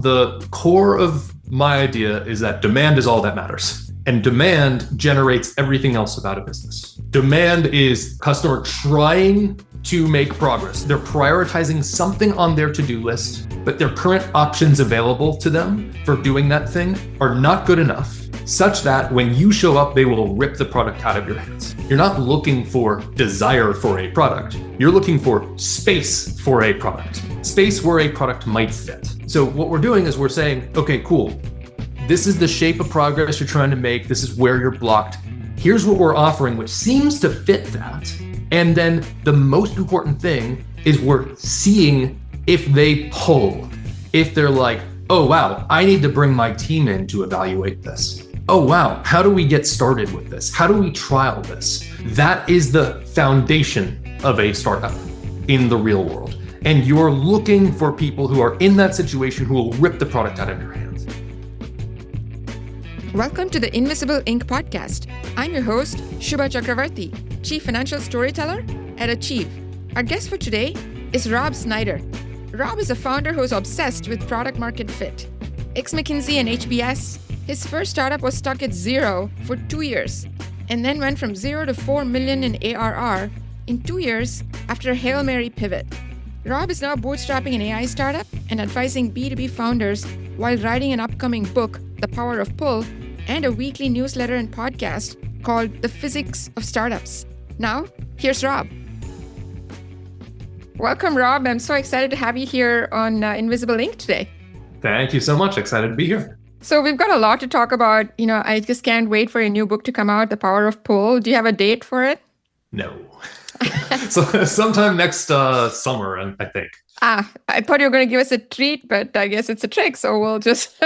The core of my idea is that demand is all that matters. And demand generates everything else about a business. Demand is customer trying to make progress. They're prioritizing something on their to-do list, but their current options available to them for doing that thing are not good enough, such that when you show up, they will rip the product out of your hands. You're not looking for desire for a product. You're looking for space for a product, space where a product might fit. So what we're doing is we're saying, okay, cool. This is the shape of progress you're trying to make. This is where you're blocked. Here's what we're offering, which seems to fit that. And then the most important thing is we're seeing if they pull, if they're like, oh, wow, I need to bring my team in to evaluate this. Oh, wow, how do we get started with this? How do we trial this? That is the foundation of a startup in the real world. And you're looking for people who are in that situation who will rip the product out of your hands. Welcome to the Invisible Inc. podcast. I'm your host, Shubha Chakravarti, Chief Financial Storyteller at Achieve. Our guest for today is Rob Snyder. Rob is a founder who's obsessed with product market fit. Ex-McKinsey and HBS, his first startup was stuck at zero for 2 years and then went from 0 to 4 million in ARR in 2 years after a Hail Mary pivot. Rob is now bootstrapping an AI startup and advising B2B founders while writing an upcoming book, The Power of Pull, and a weekly newsletter and podcast called The Physics of Startups. Now, here's Rob. Welcome, Rob. I'm so excited to have you here on Invisible Inc. today. Thank you so much. Excited to be here. So we've got a lot to talk about. I just can't wait for your new book to come out, The Power of Pull. Do you have a date for it? No. So sometime next summer, I think. I thought you were going to give us a treat, but I guess it's a trick. So we'll just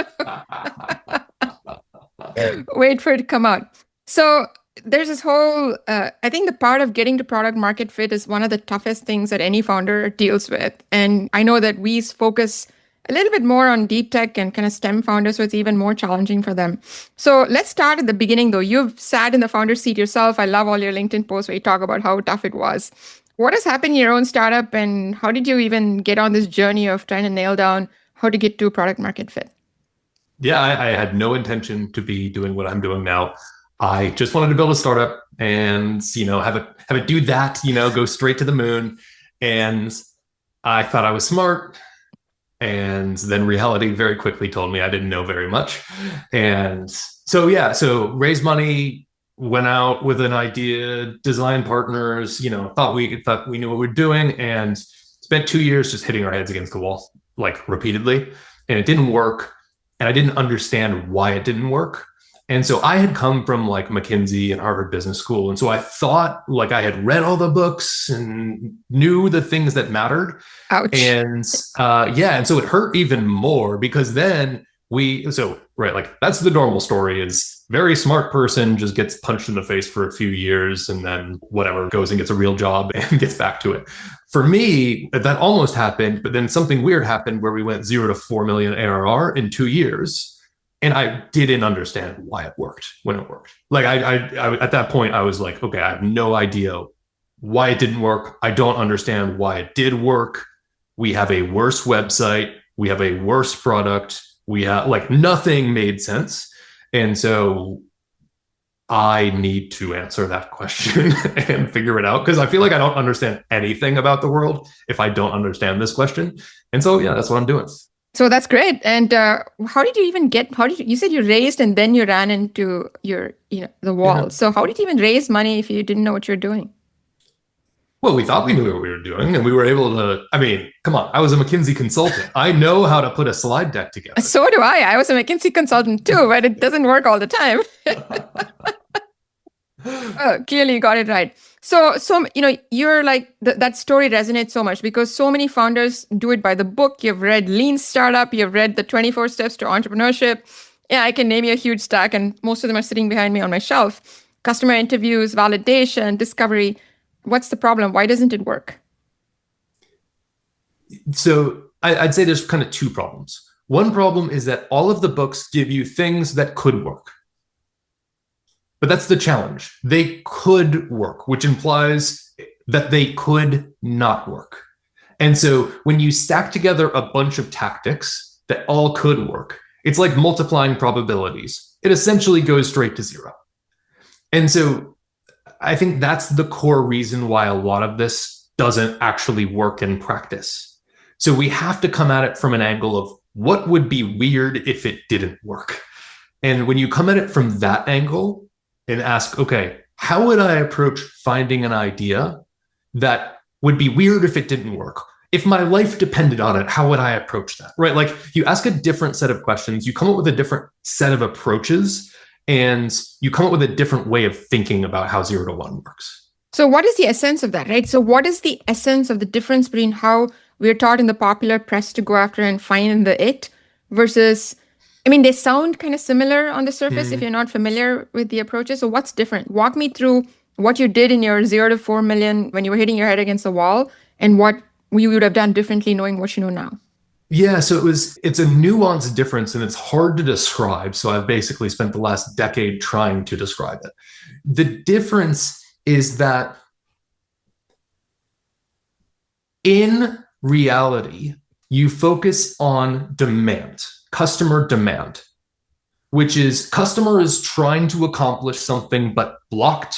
wait for it to come out. So there's this whole, I think the part of getting to product market fit is one of the toughest things that any founder deals with. And I know that we focus a little bit more on deep tech and kind of STEM founders, so it's even more challenging for them. So let's start at the beginning, though. You've sat in the founder seat yourself. I love all your LinkedIn posts where you talk about how tough it was. What has happened in your own startup, and how did you even get on this journey of trying to nail down how to get to product market fit? Yeah, I had no intention to be doing what I'm doing now. I just wanted to build a startup and, have it do that, go straight to the moon. And I thought I was smart. And then reality very quickly told me I didn't know very much. And so raised money, went out with an idea, design partners, thought we knew what we were doing, and spent 2 years just hitting our heads against the wall, like repeatedly. And it didn't work. And I didn't understand why it didn't work. And so I had come from like McKinsey and Harvard Business School. And so I thought like I had read all the books and knew the things that mattered. Ouch. And and so it hurt even more because then that's the normal story is very smart person just gets punched in the face for a few years and then whatever goes and gets a real job and gets back to it. For me, that almost happened, but then something weird happened where we went 0 to 4 million ARR in 2 years. And I didn't understand why it worked when it worked. Like I at that point, I was like, okay, I have no idea why it didn't work. I don't understand why it did work. We have a worse website. We have a worse product. We have nothing made sense. And so I need to answer that question and figure it out because I feel like I don't understand anything about the world if I don't understand this question. And so, that's what I'm doing. So that's great. And how did you even you said you raised and then you ran into the wall. Yeah. So how did you even raise money if you didn't know what you're doing? Well, we thought we knew what we were doing and we were able to, come on, I was a McKinsey consultant. I know how to put a slide deck together. So do I. I was a McKinsey consultant too, but it doesn't work all the time. Clearly you got it right. So you're like, that story resonates so much because so many founders do it by the book. You've read Lean Startup, you've read the 24 Steps to Entrepreneurship. Yeah, I can name you a huge stack and most of them are sitting behind me on my shelf. Customer interviews, validation, discovery. What's the problem? Why doesn't it work? So I'd say there's kind of two problems. One problem is that all of the books give you things that could work. But that's the challenge. They could work, which implies that they could not work. And so when you stack together a bunch of tactics that all could work. It's like multiplying probabilities. It essentially goes straight to zero. And so I think that's the core reason why a lot of this doesn't actually work in practice. So we have to come at it from an angle of what would be weird if it didn't work. And when you come at it from that angle and ask, okay, how would I approach finding an idea that would be weird if it didn't work? If my life depended on it, how would I approach that? Right? Like you ask a different set of questions, you come up with a different set of approaches, and you come up with a different way of thinking about how 0 to 1 works. So what is the essence of that, right? So what is the essence of the difference between how we're taught in the popular press to go after and find the it versus, I mean, they sound kind of similar on the surface if you're not familiar with the approaches. So what's different? Walk me through what you did in your 0 to 4 million when you were hitting your head against the wall and what we would have done differently knowing what you know now. Yeah, so it's a nuanced difference and it's hard to describe. So I've basically spent the last decade trying to describe it. The difference is that in reality, you focus on demand, customer demand, which is customer is trying to accomplish something but blocked.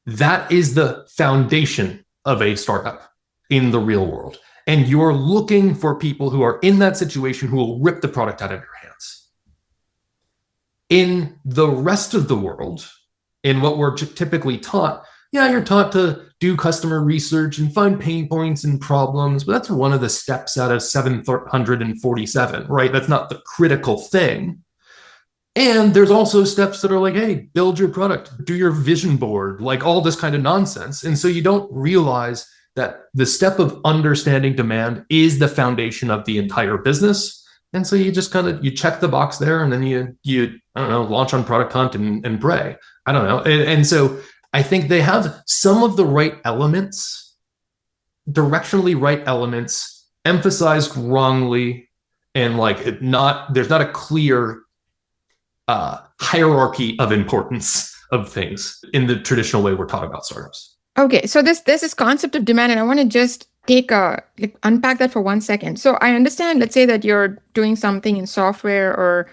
That is the foundation of a startup in the real world. And you're looking for people who are in that situation who will rip the product out of your hands. In the rest of the world, in what we're typically taught, you're taught to do customer research and find pain points and problems, but that's one of the steps out of 747, right? That's not the critical thing. And there's also steps that are like, hey, build your product, do your vision board, like all this kind of nonsense. And so you don't realize that the step of understanding demand is the foundation of the entire business. And so you just you check the box there, and then you I don't know, launch on Product Hunt and pray. I don't know. And so I think they have some of the right elements, directionally right elements, emphasized wrongly, and there's not a clear hierarchy of importance of things in the traditional way we're taught about startups. Okay, so there's this concept of demand, and I want to just unpack that for 1 second. So I understand, let's say that you're doing something in software or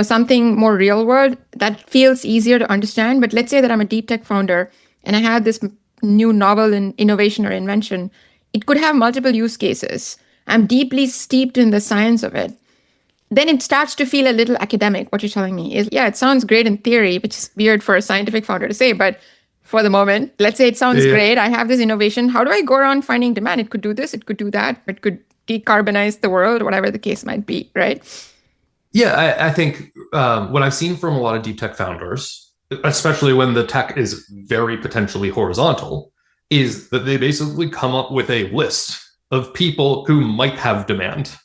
something more real world that feels easier to understand. But let's say that I'm a deep tech founder and I have this new novel in innovation or invention. It could have multiple use cases. I'm deeply steeped in the science of it. Then it starts to feel a little academic. What you're telling me is, it sounds great in theory, which is weird for a scientific founder to say, but for the moment, let's say it sounds great. I have this innovation. How do I go around finding demand? It could do this, it could do that, it could decarbonize the world, whatever the case might be, right? Yeah, I think what I've seen from a lot of deep tech founders, especially when the tech is very potentially horizontal, is that they basically come up with a list of people who might have demand.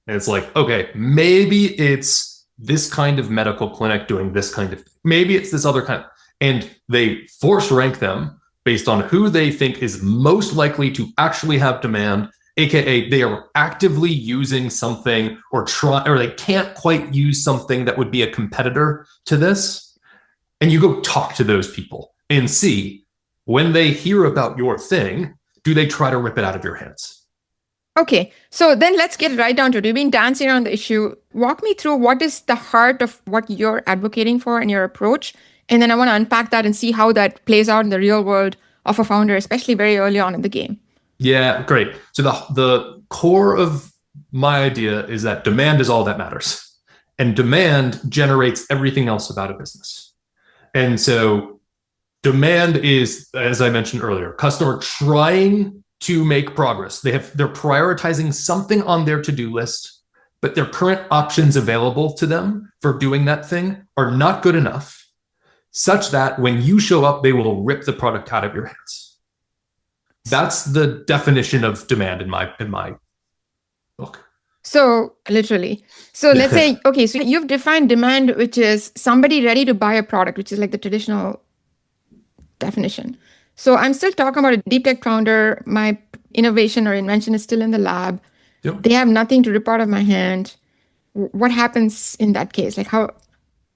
And it's like, okay, maybe it's this kind of medical clinic doing this kind of thing. Maybe it's this other kind. And they force rank them based on who they think is most likely to actually have demand, aka they are actively using something or they can't quite use something that would be a competitor to this. And you go talk to those people and see, when they hear about your thing, do they try to rip it out of your hands? Okay, so then let's get right down to it. We've been dancing around the issue. Walk me through what is the heart of what you're advocating for in your approach. And then I want to unpack that and see how that plays out in the real world of a founder, especially very early on in the game. Yeah, great. So the core of my idea is that demand is all that matters. And demand generates everything else about a business. And so demand is, as I mentioned earlier, customer trying to make progress. They're prioritizing something on their to-do list, but their current options available to them for doing that thing are not good enough, such that when you show up, they will rip the product out of your hands. That's the definition of demand in my book. So literally. So let's say, okay, so you've defined demand, which is somebody ready to buy a product, which is like the traditional definition. So I'm still talking about a deep tech founder. My innovation or invention is still in the lab. Yep. They have nothing to rip out of my hand. What happens in that case? Like how?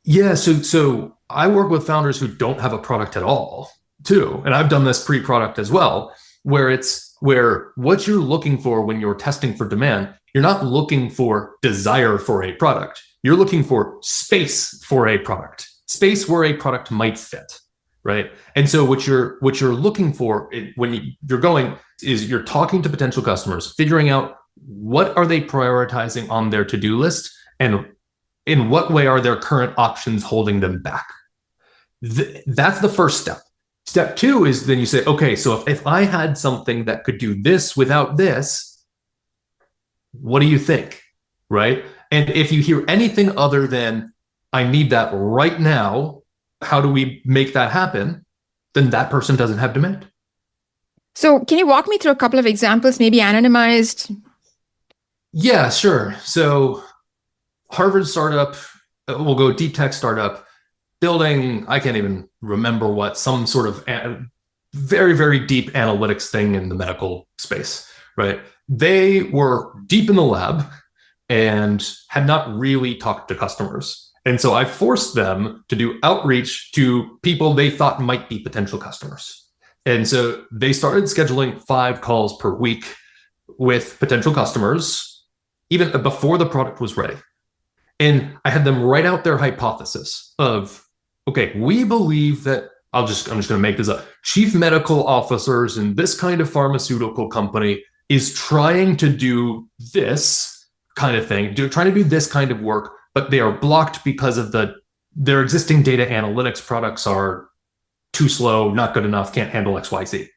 Yeah, so I work with founders who don't have a product at all, too. And I've done this pre-product as well, where what you're looking for when you're testing for demand You're not looking for desire for a product. You're looking for space for a product, space where a product might fit, right? And so what you're looking for when you're going is you're talking to potential customers, figuring out what are they prioritizing on their to-do list, and in what way are their current options holding them back. That's the first step. Step two is then you say, okay, so if I had something that could do this without this, what do you think, right? And if you hear anything other than, I need that right now, how do we make that happen? Then that person doesn't have demand. So can you walk me through a couple of examples, maybe anonymized? Yeah, sure. So Harvard startup, we'll go deep tech startup, building, I can't even remember what, some sort of very, very deep analytics thing in the medical space, right? They were deep in the lab and had not really talked to customers. And so I forced them to do outreach to people they thought might be potential customers. And so they started scheduling 5 calls per week with potential customers, even before the product was ready. And I had them write out their hypothesis of, okay, we believe that, I'm just going to make this up, chief medical officers in this kind of pharmaceutical company is trying to do this kind of thing, trying to do this kind of work, but they are blocked because of their existing data analytics products are too slow, not good enough, can't handle XYZ,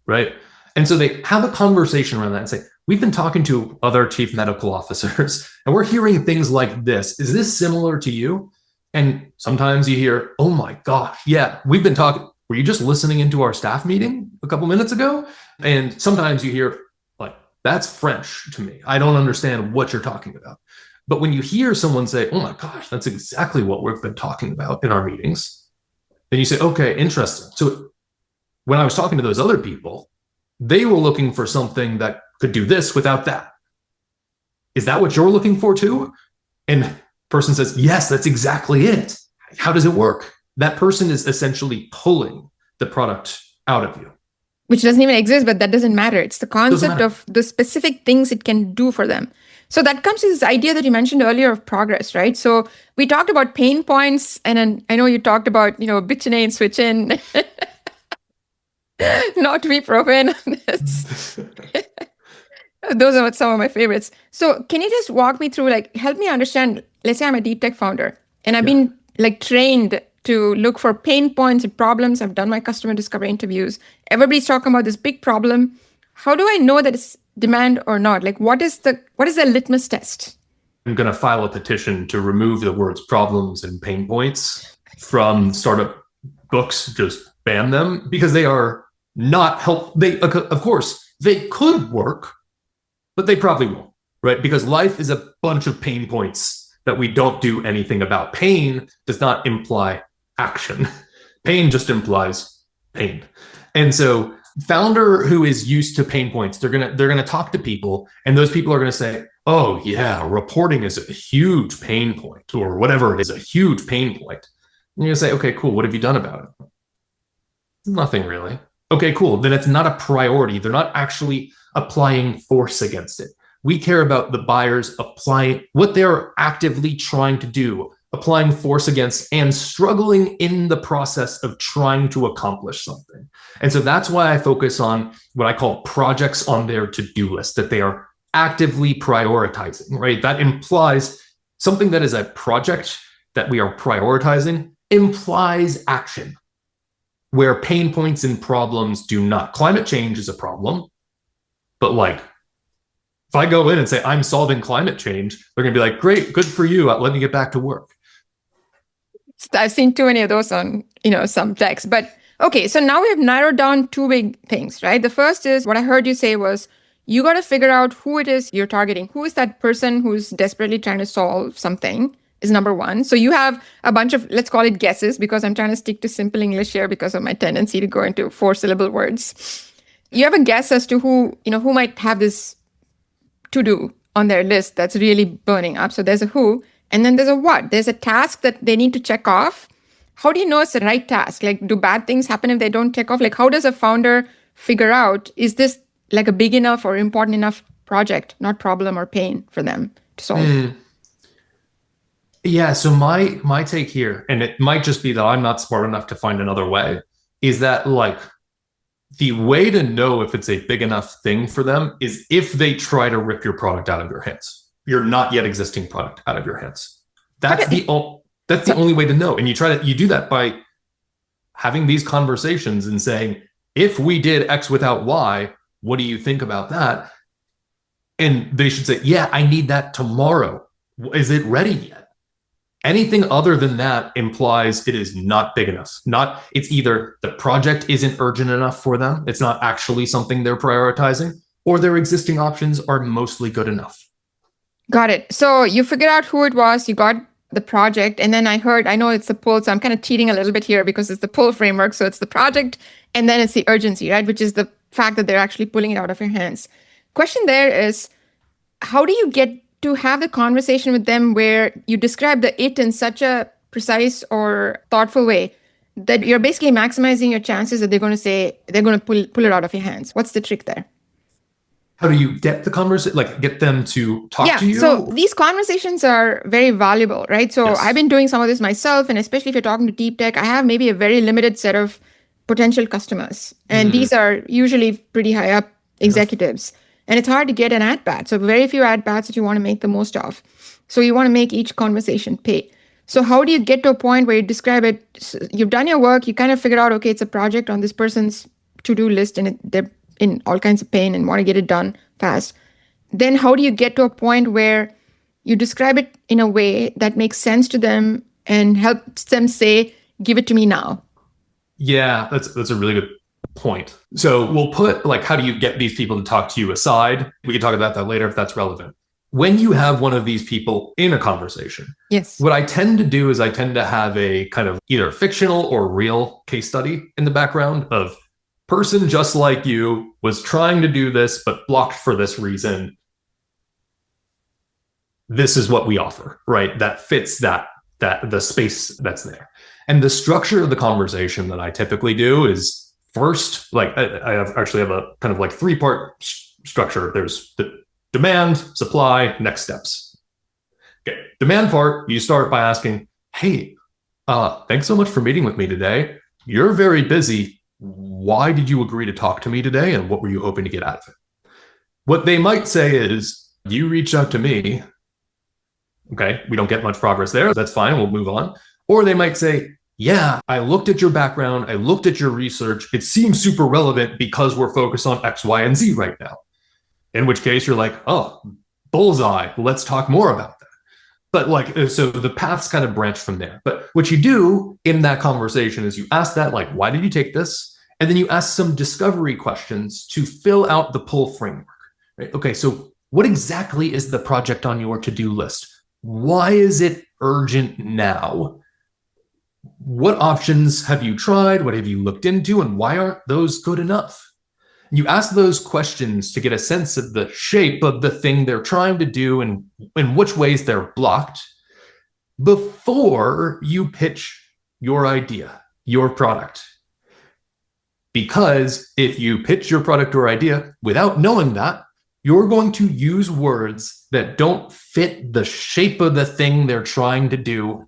right? And so they have a conversation around that and say, we've been talking to other chief medical officers and we're hearing things like this. Is this similar to you? And sometimes you hear, oh my gosh, yeah, we've been talking. Were you just listening into our staff meeting a couple minutes ago? And sometimes you hear, like, that's French to me. I don't understand what you're talking about. But when you hear someone say, oh my gosh, that's exactly what we've been talking about in our meetings, then you say, okay, interesting. So when I was talking to those other people, they were looking for something that could do this without that. Is that what you're looking for too? And the person says, yes, that's exactly it. How does it work? That person is essentially pulling the product out of you. Which doesn't even exist, but that doesn't matter. It's the concept of the specific things it can do for them. So that comes to this idea that you mentioned earlier of progress, right? So we talked about pain points, and then I know you talked about, bitch in and switch in, not to be proven on this. Those are some of my favorites. So can you just walk me through, help me understand, let's say I'm a deep tech founder and I've been trained to look for pain points and problems. I've done my customer discovery interviews. Everybody's talking about this big problem. How do I know that it's demand or not? What is the litmus test? I'm going to file a petition to remove the words problems and pain points from startup books, just ban them, because they are not help. Of course, they could work, but they probably won't, right? Because life is a bunch of pain points that we don't do anything about. Pain does not imply action. Pain just implies pain. And so founder who is used to pain points, they're gonna talk to people, and those people are gonna say, oh yeah, reporting is a huge pain point, or whatever it is, a huge pain point. And you're gonna say, okay, cool, what have you done about it? Nothing really. Okay, cool, then it's not a priority. They're not actually applying force against it. We care about the buyers applying what they're actively trying to do, applying force against, and struggling in the process of trying to accomplish something. And so that's why I focus on what I call projects on their to-do list, that they are actively prioritizing, right? That implies something that is a project that we are prioritizing implies action, where pain points and problems do not. Climate change is a problem, but if I go in and say, I'm solving climate change, they're going to be like, great, good for you. Let me get back to work. I've seen too many of those on, some texts. But okay, so now we have narrowed down 2 big things, right? The first is what I heard you say was, you got to figure out who it is you're targeting. Who is that person who's desperately trying to solve something is number one. So you have a bunch of, let's call it guesses, because I'm trying to stick to simple English here because of my tendency to go into 4-syllable words. You have a guess as to who might have this to-do on their list that's really burning up. So there's a who, and then there's a what. There's a task that they need to check off. How do you know it's the right task? Do bad things happen if they don't check off? How does a founder figure out, is this a big enough or important enough project, not problem or pain for them to solve. Yeah, so my take here, and it might just be that I'm not smart enough to find another way, is that like the way to know if it's a big enough thing for them is if they try to rip your product out of your hands, your not yet existing product out of your hands. That's the only way to know. And you do that by having these conversations and saying, if we did X without Y, what do you think about that? And they should say, yeah, I need that tomorrow. Is it ready yet? Anything other than that implies it is not big enough. It's either the project isn't urgent enough for them, it's not actually something they're prioritizing, or their existing options are mostly good enough. Got it. So you figured out who it was, you got the project, and then I know it's the pull, so I'm kind of cheating a little bit here because it's the pull framework. So it's the project, and then it's the urgency, right? Which is the fact that they're actually pulling it out of your hands. Question there is, how do you get to have the conversation with them where you describe the it in such a precise or thoughtful way that you're basically maximizing your chances that they're going to pull it out of your hands? What's the trick there? How do you get the conversation, like get them to talk to you? So these conversations are very valuable, right? So yes. I've been doing some of this myself, and especially if you're talking to deep tech, I have maybe a very limited set of potential customers. And these are usually pretty high up executives. And it's hard to get an at-bat. So very few at-bats that you want to make the most of. So you want to make each conversation pay. So how do you get to a point where you describe it? So you've done your work. You kind of figured out, okay, it's a project on this person's to-do list, and they're in all kinds of pain and want to get it done fast. Then how do you get to a point where you describe it in a way that makes sense to them and helps them say, give it to me now? Yeah, that's a really good point. So we'll put like, how do you get these people to talk to you aside? We can talk about that later if that's relevant. When you have one of these people in a conversation, yes, what I tend to do is I tend to have a kind of either fictional or real case study in the background of person just like you was trying to do this, but blocked for this reason. This is what we offer, right? That fits that the space that's there. And the structure of the conversation that I typically do is first, like I actually have a kind of like 3-part structure. There's the demand, supply, next steps. Okay, demand part, you start by asking, hey, thanks so much for meeting with me today. You're very busy. Why did you agree to talk to me today? And what were you hoping to get out of it? What they might say is, you reached out to me. Okay, we don't get much progress there. That's fine. We'll move on. Or they might say, yeah, I looked at your background. I looked at your research. It seems super relevant because we're focused on X, Y, and Z right now. In which case you're like, oh, bullseye. Let's talk more about that. But like, so the paths kind of branch from there. But what you do in that conversation is you ask that, like, why did you take this? And then you ask some discovery questions to fill out the pull framework. Right? Okay, so what exactly is the project on your to-do list? Why is it urgent now? What options have you tried? What have you looked into? And why aren't those good enough? You ask those questions to get a sense of the shape of the thing they're trying to do and in which ways they're blocked before you pitch your idea, your product. Because if you pitch your product or idea without knowing that, you're going to use words that don't fit the shape of the thing they're trying to do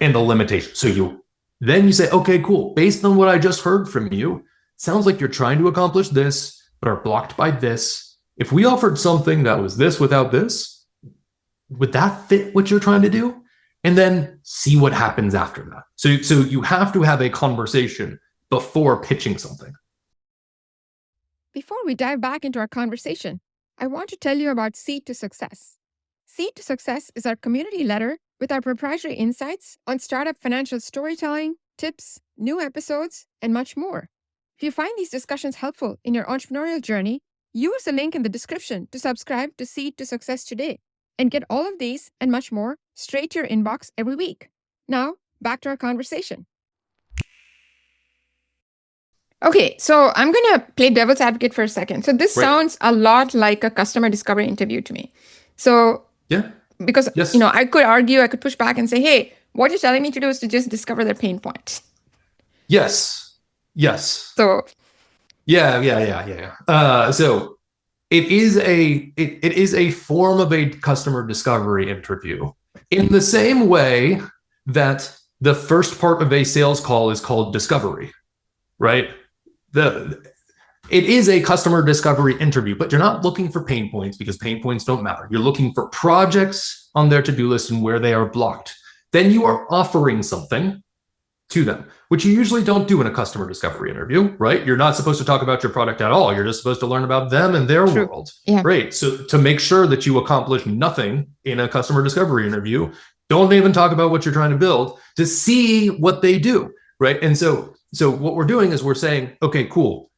and the limitation. So you say, okay, cool. Based on what I just heard from you, sounds like you're trying to accomplish this, but are blocked by this. If we offered something that was this without this, would that fit what you're trying to do? And then see what happens after that. So you have to have a conversation before pitching something. Before we dive back into our conversation, I want to tell you about Seed to Success. Seed to Success is our community letter with our proprietary insights on startup financial storytelling, tips, new episodes, and much more. If you find these discussions helpful in your entrepreneurial journey, use the link in the description to subscribe to Seed to Success today and get all of these and much more straight to your inbox every week. Now, back to our conversation. Okay, so I'm going to play devil's advocate for a second. So this sounds a lot like a customer discovery interview to me. So yeah, because I could argue, I could push back and say, hey, what you're telling me to do is to just discover their pain points. Yes. So yeah. So it is a form of a customer discovery interview in the same way that the first part of a sales call is called discovery, right? It is a customer discovery interview, but you're not looking for pain points because pain points don't matter. You're looking for projects on their to-do list and where they are blocked. Then you are offering something to them, which you usually don't do in a customer discovery interview, right? You're not supposed to talk about your product at all. You're just supposed to learn about them and their world. Yeah. Great. So to make sure that you accomplish nothing in a customer discovery interview, don't even talk about what you're trying to build to see what they do, right? And so what we're doing is we're saying, okay, cool.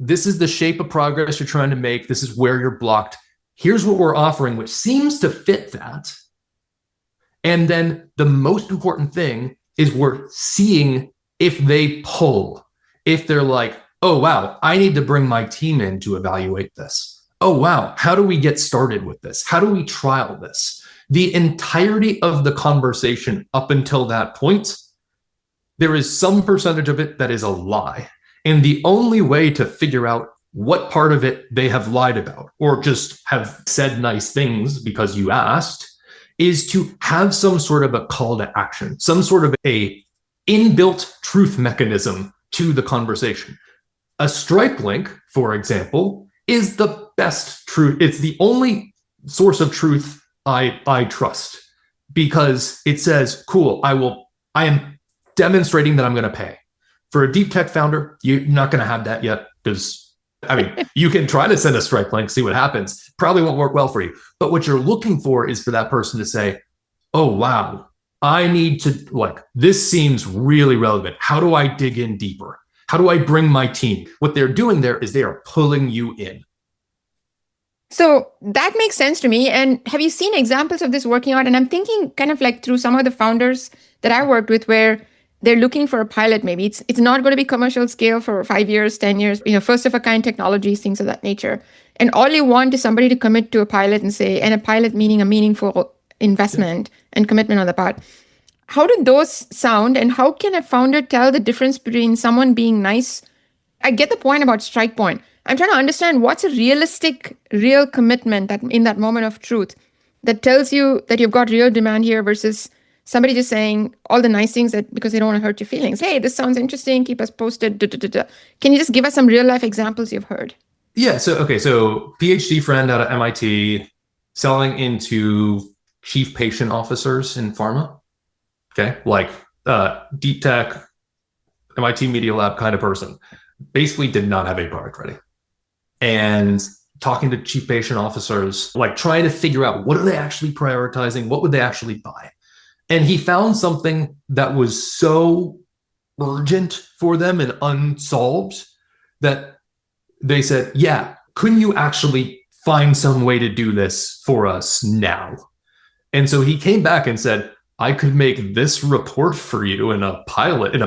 This is the shape of progress you're trying to make. This is where you're blocked. Here's what we're offering, which seems to fit that. And then the most important thing is we're seeing if they pull, if they're like, oh, wow, I need to bring my team in to evaluate this. Oh, wow, how do we get started with this? How do we trial this? The entirety of the conversation up until that point, there is some percentage of it that is a lie. And the only way to figure out what part of it they have lied about or just have said nice things because you asked is to have some sort of a call to action, some sort of a inbuilt truth mechanism to the conversation. A Stripe link, for example, is the best truth. It's the only source of truth I trust because it says, cool, I am demonstrating that I'm going to pay. For a deep tech founder, you're not going to have that yet because, you can try to send a Stripe link, see what happens. Probably won't work well for you. But what you're looking for is for that person to say, oh, wow, I need to, this seems really relevant. How do I dig in deeper? How do I bring my team? What they're doing there is they are pulling you in. So that makes sense to me. And have you seen examples of this working out? And I'm thinking kind of like through some of the founders that I worked with where they're looking for a pilot. Maybe it's not going to be commercial scale for 5 years, 10 years, first of a kind technologies, things of that nature. And all you want is somebody to commit to a pilot and a pilot meaning a meaningful investment and commitment on the part. How do those sound and how can a founder tell the difference between someone being nice? I get the point about strike point. I'm trying to understand what's a realistic, real commitment that in that moment of truth that tells you that you've got real demand here versus somebody just saying all the nice things that because they don't want to hurt your feelings. Hey, this sounds interesting. Keep us posted. Can you just give us some real life examples you've heard? Yeah. So PhD friend out of MIT selling into chief patient officers in pharma. Okay. Like deep tech, MIT Media Lab kind of person. Basically did not have a product ready. And talking to chief patient officers, trying to figure out what are they actually prioritizing? What would they actually buy? And he found something that was so urgent for them and unsolved that they said, yeah, couldn't you actually find some way to do this for us now? And so he came back and said, I could make this report for you in a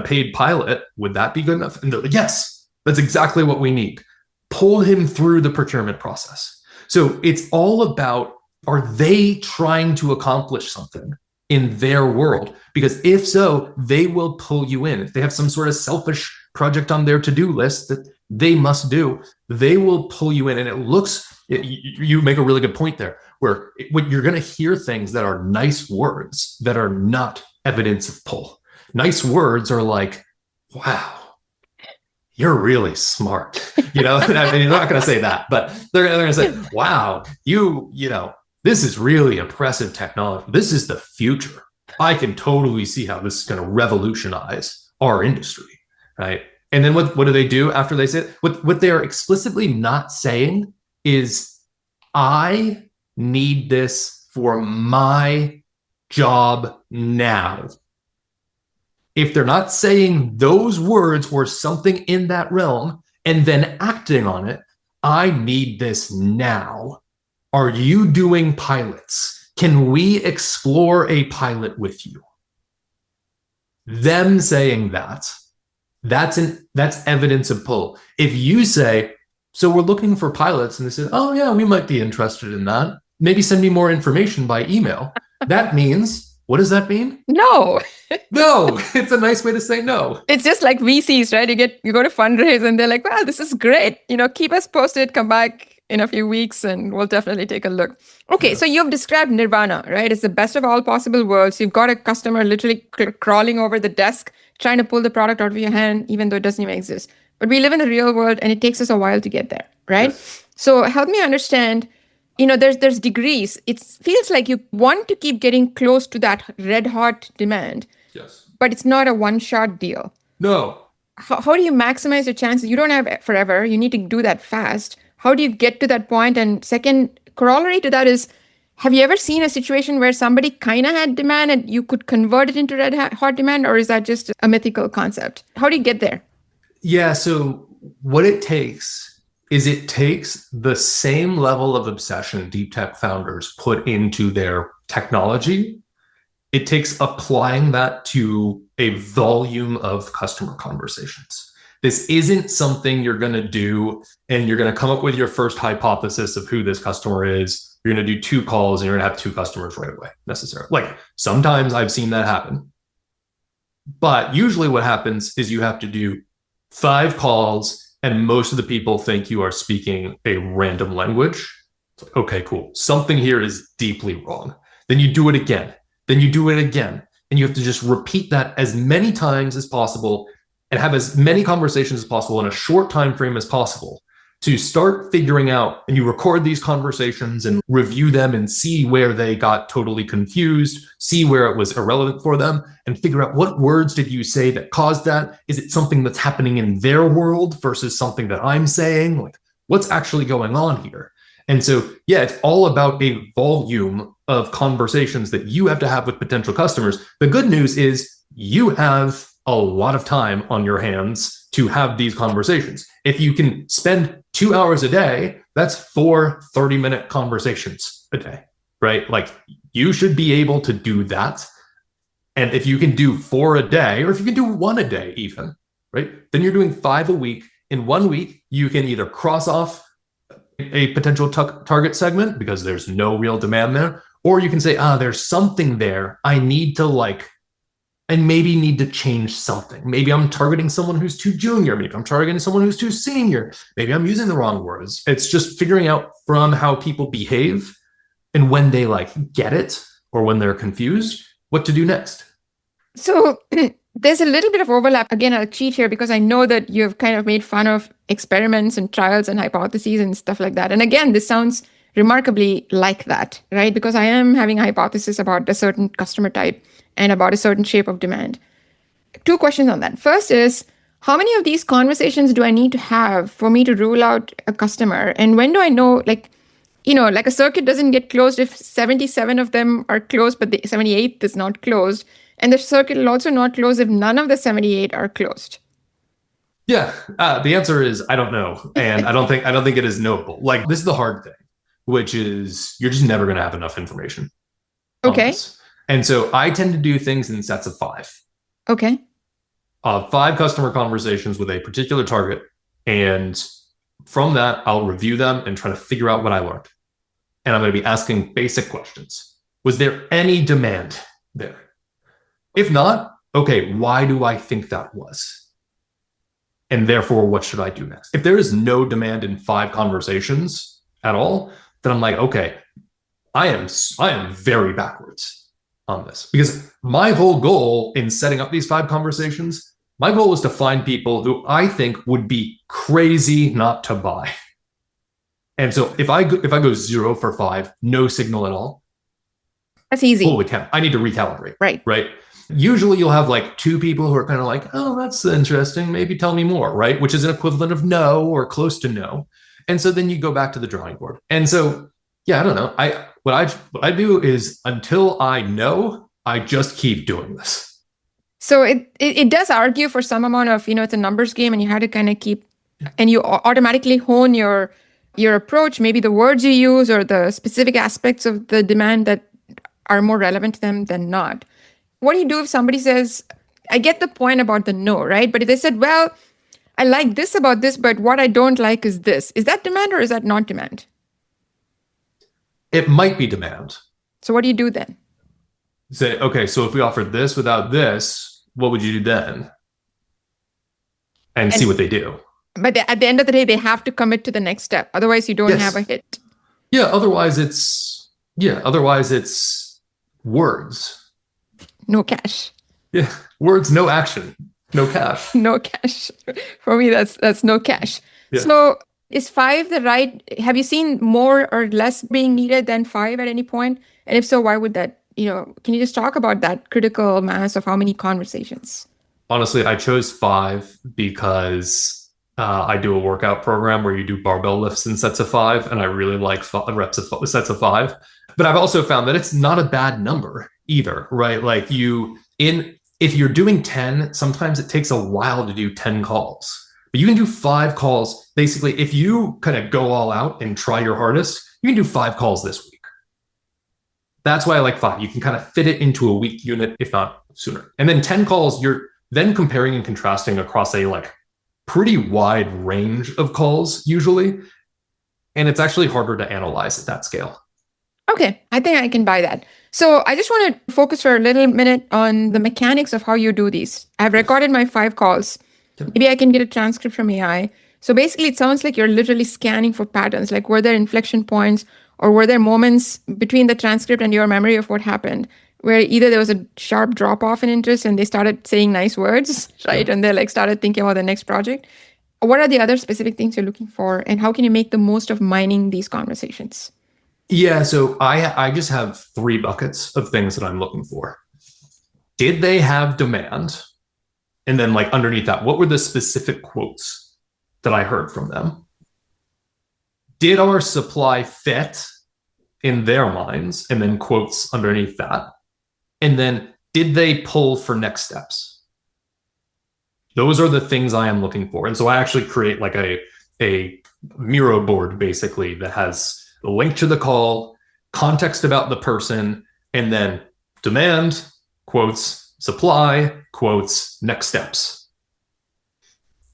paid pilot. Would that be good enough? And they're like, yes, that's exactly what we need. Pull him through the procurement process. So it's all about, are they trying to accomplish something in their world? Because if so, they will pull you in. If they have some sort of selfish project on their to-do list that they must do, they will pull you in. And you make a really good point there, where you're going to hear things that are nice words that are not evidence of pull. Nice words are like, wow, you're really smart. You're not going to say that, but they're going to say, wow, this is really impressive technology. This is the future. I can totally see how this is going to revolutionize our industry, right? And then what do they do after they say it? What they're explicitly not saying is, I need this for my job now. If they're not saying those words or something in that realm and then acting on it, I need this now. Are you doing pilots? Can we explore a pilot with you? Them saying that's evidence of pull. If you say, so we're looking for pilots, and they say, oh yeah, we might be interested in that. Maybe send me more information by email. That means, what does that mean? No. No, it's a nice way to say no. It's just like VCs, right? You go to fundraise and they're like, wow, this is great. Keep us posted, come back in a few weeks, and we'll definitely take a look. Okay, so you've described nirvana, right? It's the best of all possible worlds. You've got a customer literally crawling over the desk, trying to pull the product out of your hand, even though it doesn't even exist. But we live in the real world, and it takes us a while to get there, right? Yes. So help me understand, there's degrees. It feels like you want to keep getting close to that red hot demand, Yes. but it's not a one-shot deal. No. How do you maximize your chances? You don't have forever. You need to do that fast. How do you get to that point? And second, corollary to that is, have you ever seen a situation where somebody kind of had demand and you could convert it into red hot demand, or is that just a mythical concept? How do you get there? Yeah. So what it takes the same level of obsession deep tech founders put into their technology. It takes applying that to a volume of customer conversations. This isn't something you're going to do and you're going to come up with your first hypothesis of who this customer is. You're going to do 2 calls and you're going to have 2 customers right away, necessarily. Like sometimes I've seen that happen. But usually what happens is you have to do 5 calls and most of the people think you are speaking a random language. It's like, okay, cool. Something here is deeply wrong. Then you do it again. Then you do it again. And you have to just repeat that as many times as possible and have as many conversations as possible in a short time frame as possible to start figuring out. And you record these conversations and review them and see where they got totally confused, see where it was irrelevant for them, and figure out what words did you say that caused that? Is it something that's happening in their world versus something that I'm saying? Like, what's actually going on here? And so, yeah, it's all about a volume of conversations that you have to have with potential customers. The good news is you have a lot of time on your hands to have these conversations. If you can spend 2 hours a day, that's 4 30-minute conversations a day, right? Like you should be able to do that. And if you can do 4 a day, or if you can do 1 a day even, right? Then you're doing 5 a week. In 1 week, you can either cross off a potential target segment because there's no real demand there, or you can say, there's something there. I need to and maybe need to change something. Maybe I'm targeting someone who's too junior. Maybe I'm targeting someone who's too senior. Maybe I'm using the wrong words. It's just figuring out from how people behave and when they get it or when they're confused, what to do next. So there's a little bit of overlap. Again, I'll cheat here because I know that you've kind of made fun of experiments and trials and hypotheses and stuff like that. And again, this sounds remarkably like that, right? Because I am having a hypothesis about a certain customer type and about a certain shape of demand. 2 questions on that. First is, how many of these conversations do I need to have for me to rule out a customer? And when do I know, a circuit doesn't get closed if 77 of them are closed, but the 78th is not closed. And the circuit will also not close if none of the 78 are closed. Yeah, the answer is I don't know, and I don't think it is knowable. This is the hard thing, which is you're just never going to have enough information. Okay. And so I tend to do things in sets of 5. Okay. 5 customer conversations with a particular target, and from that I'll review them and try to figure out what I learned. And I'm going to be asking basic questions. Was there any demand there? If not, okay, why do I think that was? And therefore, what should I do next? If there is no demand in 5 conversations at all, then I'm like, okay, I am very backwards on this, because my whole goal in setting up these 5 conversations, my goal was to find people who I think would be crazy not to buy. And so if I go 0 for 5, no signal at all, that's easy. Holy cow, I need to recalibrate. Right. Usually you'll have 2 people who are kind of like, oh, that's interesting. Maybe tell me more, right? Which is an equivalent of no or close to no. And so then you go back to the drawing board. And so, yeah, I don't know. What I do is until I know, I just keep doing this. So it does argue for some amount of, it's a numbers game and you have to kind of keep, and you automatically hone your approach, maybe the words you use or the specific aspects of the demand that are more relevant to them than not. What do you do if somebody says, I get the point about the no, right? But if they said, well, I like this about this, but what I don't like is this. Is that demand or is that not demand? It might be demand. So what do you do then? Say, okay, so if we offered this without this, what would you do then? And see what they do. But at the end of the day, they have to commit to the next step. Otherwise, you don't have a hit. Yeah. Otherwise, it's words. No cash. Yeah. Words, no action, no cash. No cash. For me, that's no cash. Yeah. So is 5 the right? Have you seen more or less being needed than 5 at any point? And if so, why would that? Can you just talk about that critical mass of how many conversations? Honestly, I chose 5 because I do a workout program where you do barbell lifts in sets of 5, and I really like sets of 5. But I've also found that it's not a bad number either, right? Like if you're doing 10, sometimes it takes a while to do 10 calls. But you can do 5 calls. Basically, if you kind of go all out and try your hardest, you can do 5 calls this week. That's why I like 5. You can kind of fit it into a week unit, if not sooner. And then 10 calls, you're then comparing and contrasting across a pretty wide range of calls usually. And it's actually harder to analyze at that scale. Okay, I think I can buy that. So I just want to focus for a little minute on the mechanics of how you do these. I've recorded my 5 calls. Maybe I can get a transcript from AI. So basically, it sounds like you're literally scanning for patterns. Like, were there inflection points or were there moments between the transcript and your memory of what happened where either there was a sharp drop off in interest and they started saying nice words, right? And they started thinking about the next project. What are the other specific things you're looking for? And how can you make the most of mining these conversations? Yeah, so I just have 3 buckets of things that I'm looking for. Did they have demand? And then underneath that, what were the specific quotes that I heard from them? Did our supply fit in their minds? And then quotes underneath that. And then did they pull for next steps? Those are the things I am looking for. And so I actually create a Miro board basically that has the link to the call, context about the person, and then demand, quotes, supply, quotes, next steps.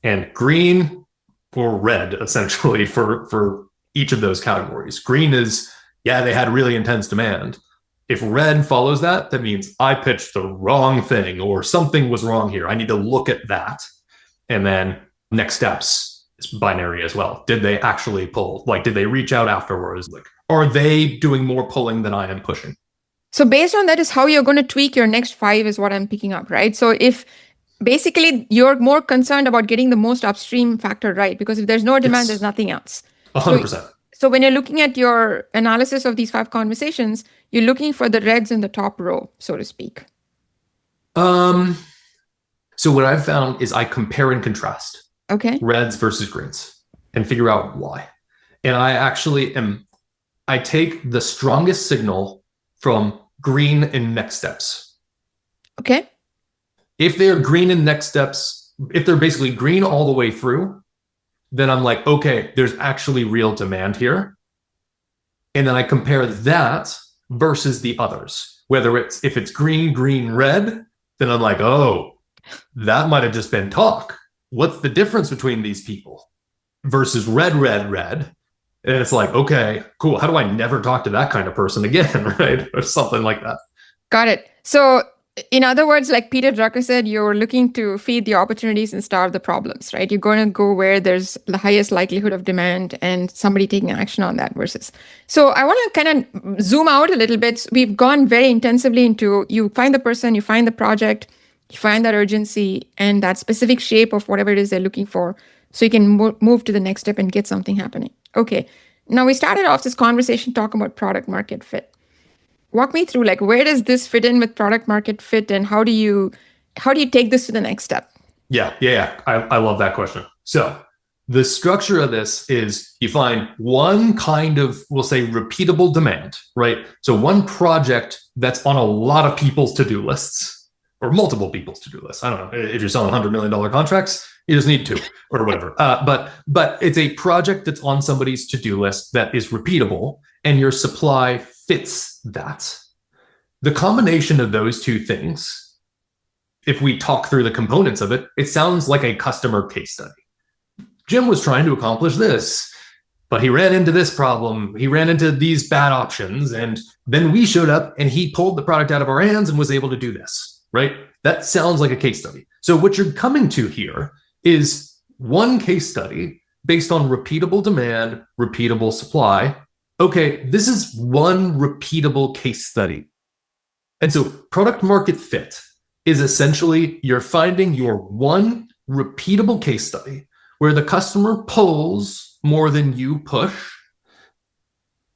And green or red, essentially, for each of those categories. Green is, they had really intense demand. If red follows that, that means I pitched the wrong thing or something was wrong here. I need to look at that. And then next steps. It's binary as well. Did they actually pull? Did they reach out afterwards? Are they doing more pulling than I am pushing? So based on that is how you're going to tweak your next 5 is what I'm picking up, right? So if basically you're more concerned about getting the most upstream factor right, because if there's no demand, there's nothing else. 100%. So when you're looking at your analysis of these 5 conversations, you're looking for the reds in the top row, so to speak. So what I've found is I compare and contrast. Okay. Reds versus greens and figure out why. And I take the strongest signal from green and next steps. Okay. If they're green in next steps, if they're basically green all the way through, then I'm like, okay, there's actually real demand here. And then I compare that versus the others. If it's green, red, then I'm like, oh, that might have just been talk. What's the difference between these people versus red? And it's like, okay, cool. How do I never talk to that kind of person again, right? Or something like that. Got it. So in other words, like Peter Drucker said, you're looking to feed the opportunities and starve the problems, right? You're going to go where there's the highest likelihood of demand and somebody taking action on that versus. So I want to kind of zoom out a little bit. We've gone very intensively into you find the person, you find the project, you find that urgency and that specific shape of whatever it is they're looking for so you can move to the next step and get something happening. Okay. Now we started off this conversation talking about product market fit. Walk me through where does this fit in with product market fit and how do you take this to the next step? Yeah. I love that question. So the structure of this is you find one kind of, we'll say, repeatable demand, right? So one project that's on a lot of people's to-do lists. Or multiple people's to-do lists. I don't know. If you're selling $100 million contracts, you just need 2 or whatever. But it's a project that's on somebody's to-do list that is repeatable and your supply fits that. The combination of those 2 things, if we talk through the components of it, it sounds like a customer case study. Jim was trying to accomplish this, but he ran into this problem. He ran into these bad options. And then we showed up and he pulled the product out of our hands and was able to do this. Right? That sounds like a case study. So what you're coming to here is one case study based on repeatable demand, repeatable supply. Okay, this is one repeatable case study. And so product market fit is essentially you're finding your one repeatable case study where the customer pulls more than you push,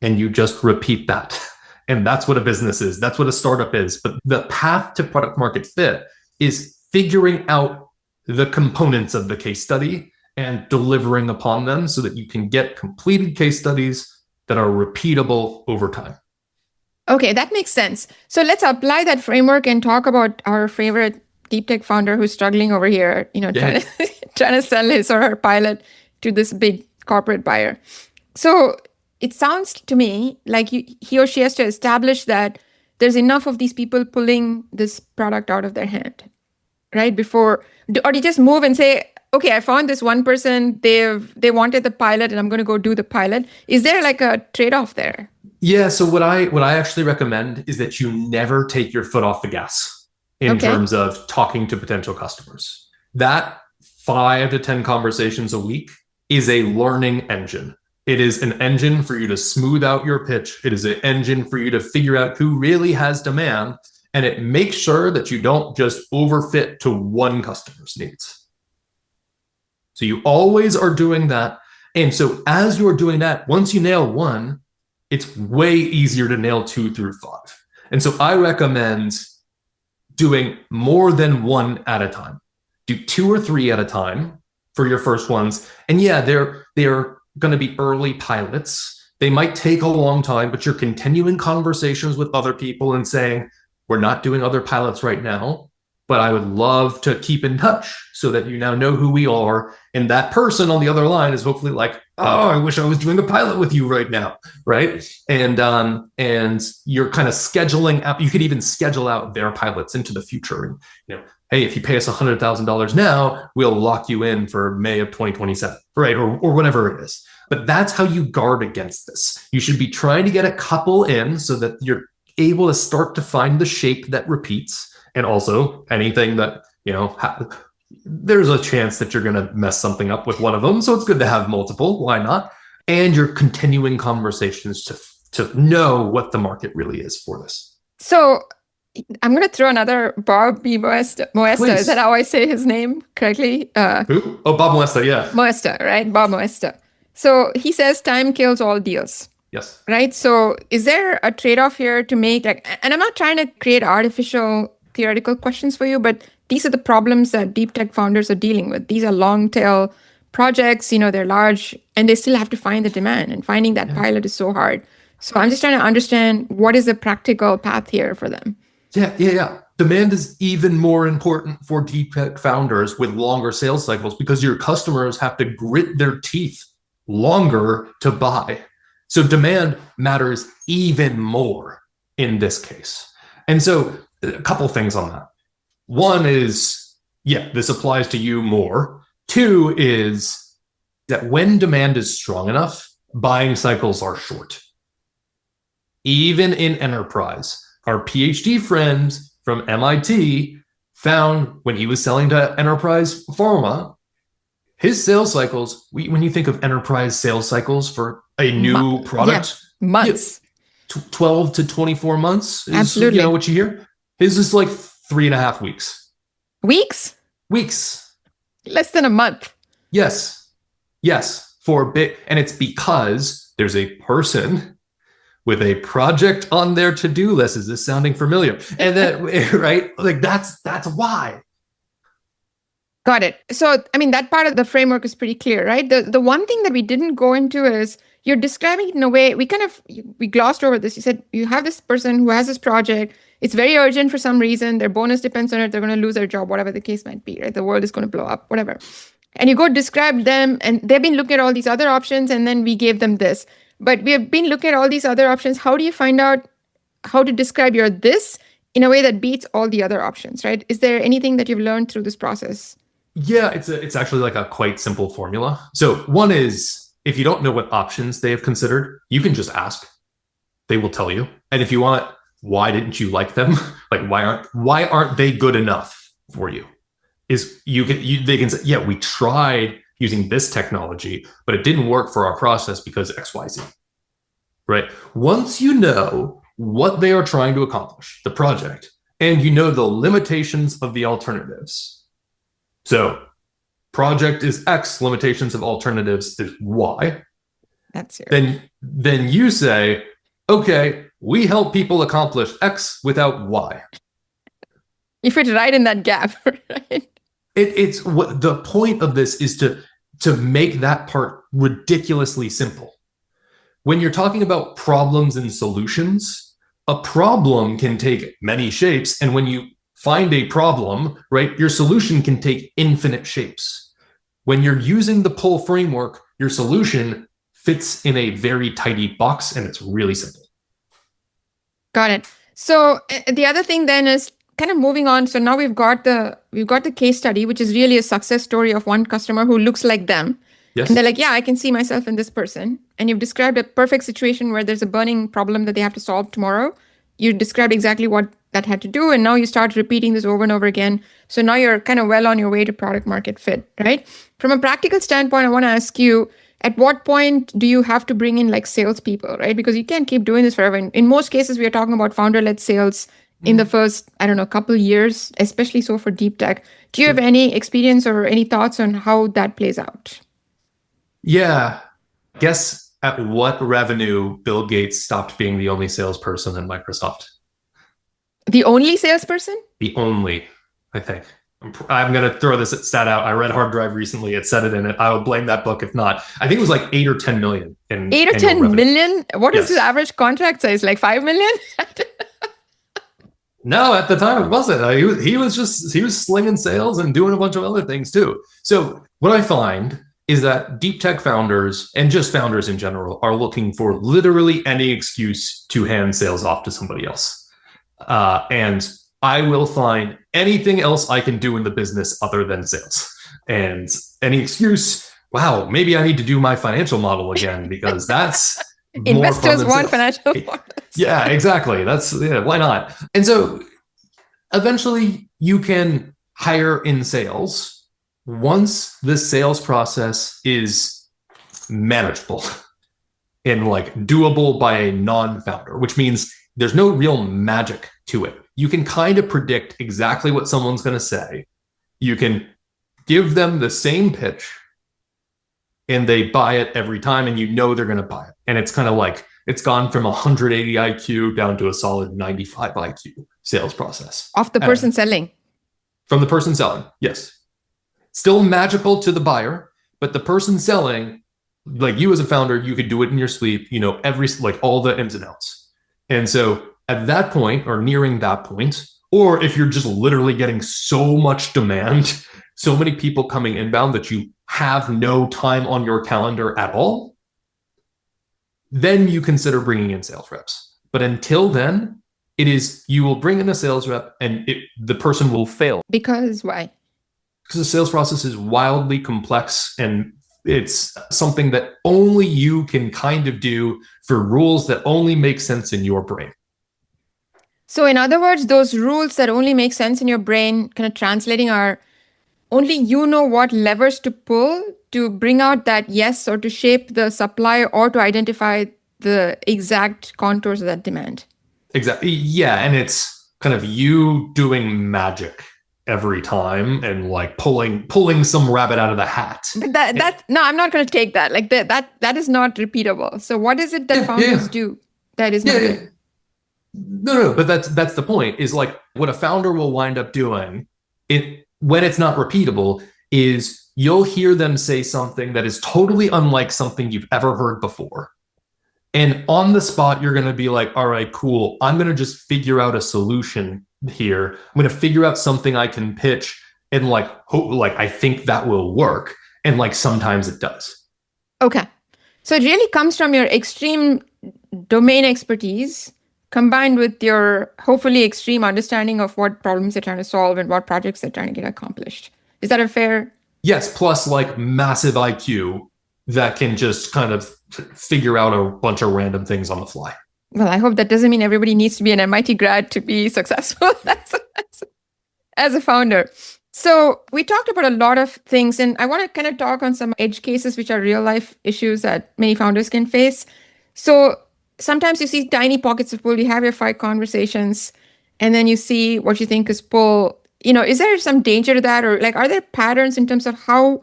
and you just repeat that. And that's what a business is. That's what a startup is. But the path to product market fit is figuring out the components of the case study and delivering upon them so that you can get completed case studies that are repeatable over time. Okay, that makes sense. So let's apply that framework and talk about our favorite deep tech founder who's struggling over here, trying to sell his or her pilot to this big corporate buyer. So it sounds to me like he or she has to establish that there's enough of these people pulling this product out of their hand, right? Or do you just move and say, okay, I found this one person, they wanted the pilot and I'm going to go do the pilot. Is there like a trade-off there? Yeah, so what I actually recommend is that you never take your foot off the gas in terms of talking to potential customers. That 5 to 10 conversations a week is a learning engine. It is an engine for you to smooth out your pitch. It is an engine for you to figure out who really has demand, and it makes sure that you don't just overfit to one customer's needs. So you always are doing that. And so as you're doing that, once you nail one, it's way easier to nail 2 through 5. And so I recommend doing more than one at a time. Do 2 or 3 at a time for your first ones. And yeah, they're going to be early pilots. They might take a long time, but you're continuing conversations with other people and saying, we're not doing other pilots right now, but I would love to keep in touch so that you now know who we are. And that person on the other line is hopefully like, oh, I wish I was doing a pilot with you right now, right? And you're kind of scheduling out. You could even schedule out their pilots into the future. And hey, if you pay us $100,000 now, we'll lock you in for May of 2027, right? Or whatever it is. But that's how you guard against this. You should be trying to get a couple in so that you're able to start to find the shape that repeats. And also anything that, there's a chance that you're going to mess something up with one of them. So it's good to have multiple. Why not? And you're continuing conversations to know what the market really is for this. So I'm going to throw another Bob B. Moesta. Is that how I say his name correctly? Who? Oh, Bob Moesta, yeah. Moesta, right? Bob Moesta. So he says time kills all deals. Yes. Right? So is there a trade-off here to make, and I'm not trying to create artificial theoretical questions for you, but these are the problems that deep tech founders are dealing with. These are long tail projects, they're large and they still have to find the demand, and finding that pilot is so hard. So I'm just trying to understand what is the practical path here for them. Yeah. Demand is even more important for deep tech founders with longer sales cycles because your customers have to grit their teeth longer to buy. So demand matters even more in this case. And so a couple things on that. One is, this applies to you more. 2 is that when demand is strong enough, buying cycles are short. Even in enterprise, our PhD friend from MIT found when he was selling to enterprise pharma, his sales cycles, when you think of enterprise sales cycles for a new product, months, 12 to 24 months is absolutely what you hear. His is like 3.5 weeks. Weeks. Less than a month. Yes. For a bit. And it's because there's a person with a project on their to-do list. Is this sounding familiar? And that, right? Like that's why. Got it. So, that part of the framework is pretty clear, right? The one thing that we didn't go into is you're describing it in a way, we glossed over this. You said you have this person who has this project. It's very urgent for some reason. Their bonus depends on it. They're going to lose their job, whatever the case might be, right? The world is going to blow up, whatever. And you go describe them, and they've been looking at all these other options, and then we gave them this. But we have been looking at all these other options. How do you find out how to describe your this in a way that beats all the other options, right? Is there anything that you've learned through this process? Yeah, it's actually like a quite simple formula. So one is, if you don't know what options they have considered, you can just ask. They will tell you. And if you want, why didn't you like them? Like why aren't they good enough for you? They can say, we tried using this technology, but it didn't work for our process because XYZ, right? Once you know what they are trying to accomplish, the project, and you know the limitations of the alternatives. So project is X, limitations of alternatives is Y. That's it. Then you say, okay, we help people accomplish X without Y. You fit right in that gap, right? It's what the point of this is to make that part ridiculously simple. When you're talking about problems and solutions, a problem can take many shapes. And when you find a problem, right, your solution can take infinite shapes. When you're using the pull framework, your solution fits in a very tidy box and it's really simple. Got it. So the other thing then is kind of moving on. So now we've got the case study, which is really a success story of one customer who looks like them. Yes. And they're like, yeah, I can see myself in this person. And you've described a perfect situation where there's a burning problem that they have to solve tomorrow. You described exactly what that had to do. And now you start repeating this over and over again. So now you're kind of well on your way to product market fit, right? From a practical standpoint, I want to ask you, at what point do you have to bring in like salespeople, right? Because you can't keep doing this forever. In most cases, we are talking about founder-led sales in the first, couple years, especially so for deep tech. Do you have any experience or any thoughts on how that plays out? Yeah. Guess at what revenue Bill Gates stopped being the only salesperson in Microsoft? The only salesperson? The only, I think. I'm going to throw this stat out. I read Hard Drive recently. It said it in it. I would blame that book if not. I think it was like 8 or 10 million. 8 or 10 revenue. million? What is the average contract size? Like 5 million? No, at the time it wasn't. He was slinging sales and doing a bunch of other things too. So what I find is that deep tech founders and just founders in general are looking for literally any excuse to hand sales off to somebody else. And I will find anything else I can do in the business other than sales. And any excuse, wow, maybe I need to do my financial model again because that's investors want financial models. Yeah, exactly. Why not? And so eventually you can hire in sales once the sales process is manageable and like doable by a non-founder, which means there's no real magic to it. You can kind of predict exactly what someone's going to say. You can give them the same pitch and they buy it every time and you know they're going to buy it. And it's kind of like, it's gone from 180 IQ down to a solid 95 IQ sales process. Of the person selling. From the person selling, yes. Still magical to the buyer, but the person selling, like you as a founder, you could do it in your sleep, all the ins and outs. And so at that point or nearing that point, or if you're just literally getting so much demand, so many people coming inbound that you have no time on your calendar at all, then you consider bringing in sales reps. But until then, you will bring in a sales rep and the person will fail. Because why? Because the sales process is wildly complex and it's something that only you can kind of do for rules that only make sense in your brain. So in other words, those rules that only make sense in your brain kind of translating are only you know what levers to pull to bring out that yes, or to shape the supply or to identify the exact contours of that demand. Exactly. Yeah. And it's kind of you doing magic every time and like pulling some rabbit out of the hat. But no, I'm not going to take that. Like that is not repeatable. So what is it that founders do that is not? No, but that's the point, is like what a founder will wind up doing when it's not repeatable is you'll hear them say something that is totally unlike something you've ever heard before. And on the spot, you're going to be like, all right, cool. I'm going to just figure out a solution here. I'm going to figure out something I can pitch and I think that will work. And like, sometimes it does. Okay. So it really comes from your extreme domain expertise combined with your hopefully extreme understanding of what problems they're trying to solve and what projects they're trying to get accomplished. Is that a fair? Yes. Plus like massive IQ that can just kind of figure out a bunch of random things on the fly. Well, I hope that doesn't mean everybody needs to be an MIT grad to be successful as a founder. So we talked about a lot of things, and I want to kind of talk on some edge cases, which are real life issues that many founders can face. So sometimes you see tiny pockets of pull. You have your 5 conversations, and then you see what you think is pull. Is there some danger to that, or like, are there patterns in terms of how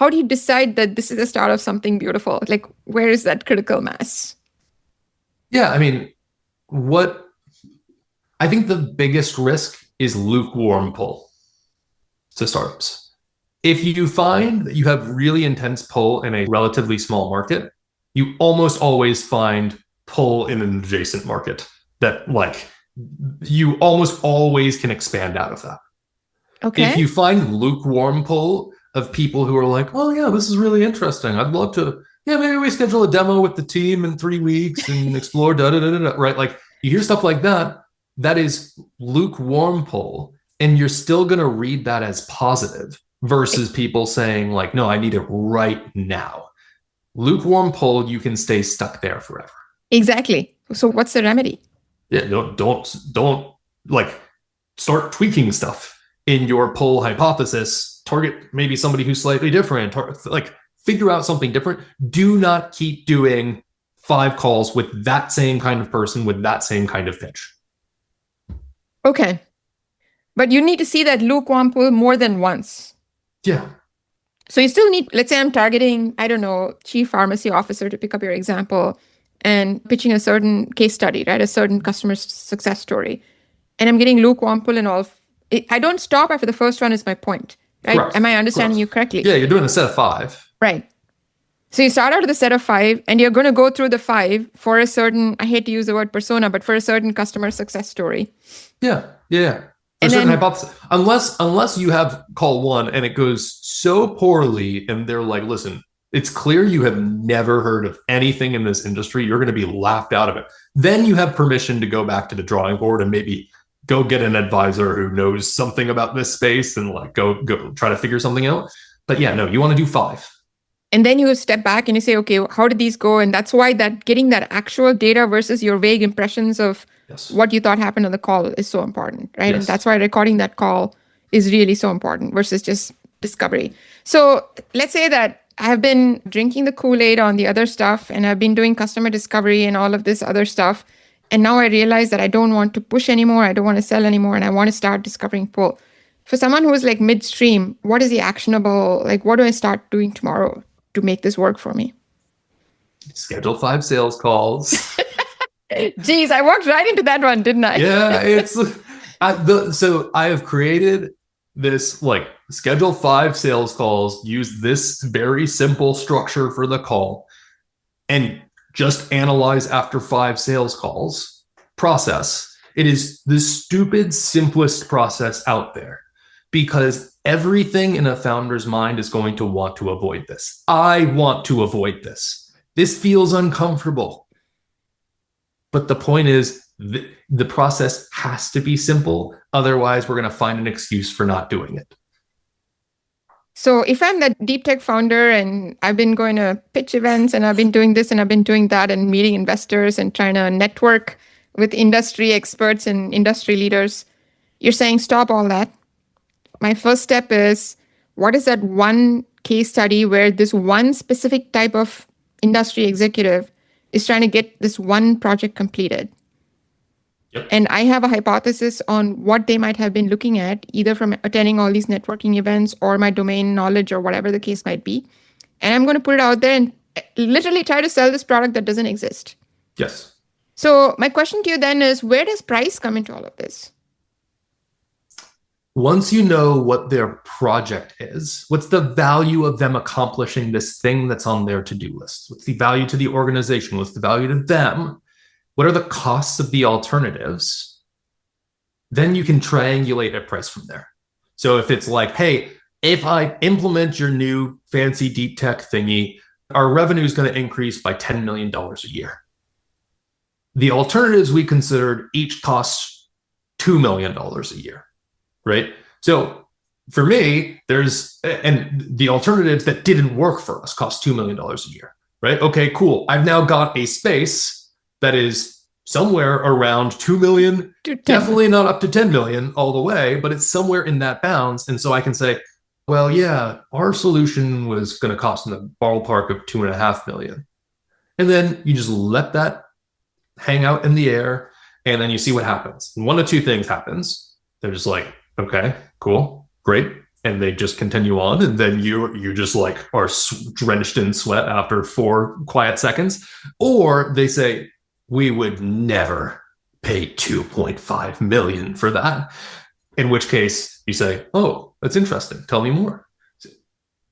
do you decide that this is the start of something beautiful? Like, where is that critical mass? Yeah, I mean, what I think the biggest risk is lukewarm pull to startups. If you find that you have really intense pull in a relatively small market, you almost always find pull in an adjacent market that you almost always can expand out of that. Okay. If you find lukewarm pull of people who are like, oh yeah, this is really interesting. I'd love to, yeah, maybe we schedule a demo with the team in 3 weeks and explore right? Like you hear stuff like that, that is lukewarm pull. And you're still going to read that as positive versus people saying like, no, I need it right now. Lukewarm pull, you can stay stuck there forever. Exactly. So what's the remedy? Yeah, don't like start tweaking stuff in your pull hypothesis. Target maybe somebody who's slightly different. Like figure out something different. Do not keep doing 5 calls with that same kind of person with that same kind of pitch. Okay. But you need to see that lukewarm pull more than once. Yeah. So you still need, let's say I'm targeting, I don't know, chief pharmacy officer to pick up your example and pitching a certain case study, right? A certain customer success story. And I'm getting lukewarm pull and all. I don't stop after the first one is my point, right? Correct. Am I understanding you correctly? Yeah, you're doing a set of 5. Right. So you start out with a set of 5 and you're going to go through the 5 for a certain, I hate to use the word persona, but for a certain customer success story. Yeah. For And certain then, hypothesis. Unless you have call 1 and it goes so poorly and they're like, listen, it's clear you have never heard of anything in this industry. You're going to be laughed out of it. Then you have permission to go back to the drawing board and maybe go get an advisor who knows something about this space and like go try to figure something out. But yeah, no, you want to do 5. And then you step back and you say, okay, how did these go? And that's why that getting that actual data versus your vague impressions of what you thought happened on the call is so important, right? And that's why recording that call is really so important versus just discovery. So let's say that I have been drinking the Kool-Aid on the other stuff and I've been doing customer discovery and all of this other stuff. And now I realize that I don't want to push anymore. I don't want to sell anymore. And I want to start discovering pull. For someone who is like midstream, what is the actionable, like what do I start doing tomorrow to make this work for me? Schedule 5 sales calls. Geez, I walked right into that one, didn't I? Yeah, so I have created this like schedule 5 sales calls, use this very simple structure for the call, and just analyze after 5 sales calls process. It is the stupid, simplest process out there because everything in a founder's mind is going to want to avoid this. I want to avoid this. This feels uncomfortable. But the point is, the process has to be simple. Otherwise, we're going to find an excuse for not doing it. So if I'm that deep tech founder and I've been going to pitch events and I've been doing this and I've been doing that and meeting investors and trying to network with industry experts and industry leaders, you're saying stop all that. My first step is, what is that one case study where this one specific type of industry executive is trying to get this one project completed? Yep. And I have a hypothesis on what they might have been looking at, either from attending all these networking events or my domain knowledge or whatever the case might be. And I'm going to put it out there and literally try to sell this product that doesn't exist. Yes. So my question to you then is, where does price come into all of this? Once you know what their project is, what's the value of them accomplishing this thing that's on their to-do list? What's the value to the organization? What's the value to them? What are the costs of the alternatives? Then you can triangulate a price from there. So if it's like, hey, if I implement your new fancy deep tech thingy, our revenue is going to increase by $10 million a year. The alternatives we considered each cost $2 million a year. Right. So for me, and the alternatives that didn't work for us cost $2 million a year. Right. Okay, cool. I've now got a space that is somewhere around 2 million, To 10. definitely not up to 10 million all the way, but it's somewhere in that bounds. And so I can say, well, yeah, our solution was going to cost in the ballpark of 2.5 million. And then you just let that hang out in the air, and then you see what happens. And one of two things happens. They're just like, okay, cool, great. And they just continue on. And then you just like are drenched in sweat after 4 quiet seconds. Or they say, we would never pay 2.5 million for that. In which case you say, oh, that's interesting. Tell me more.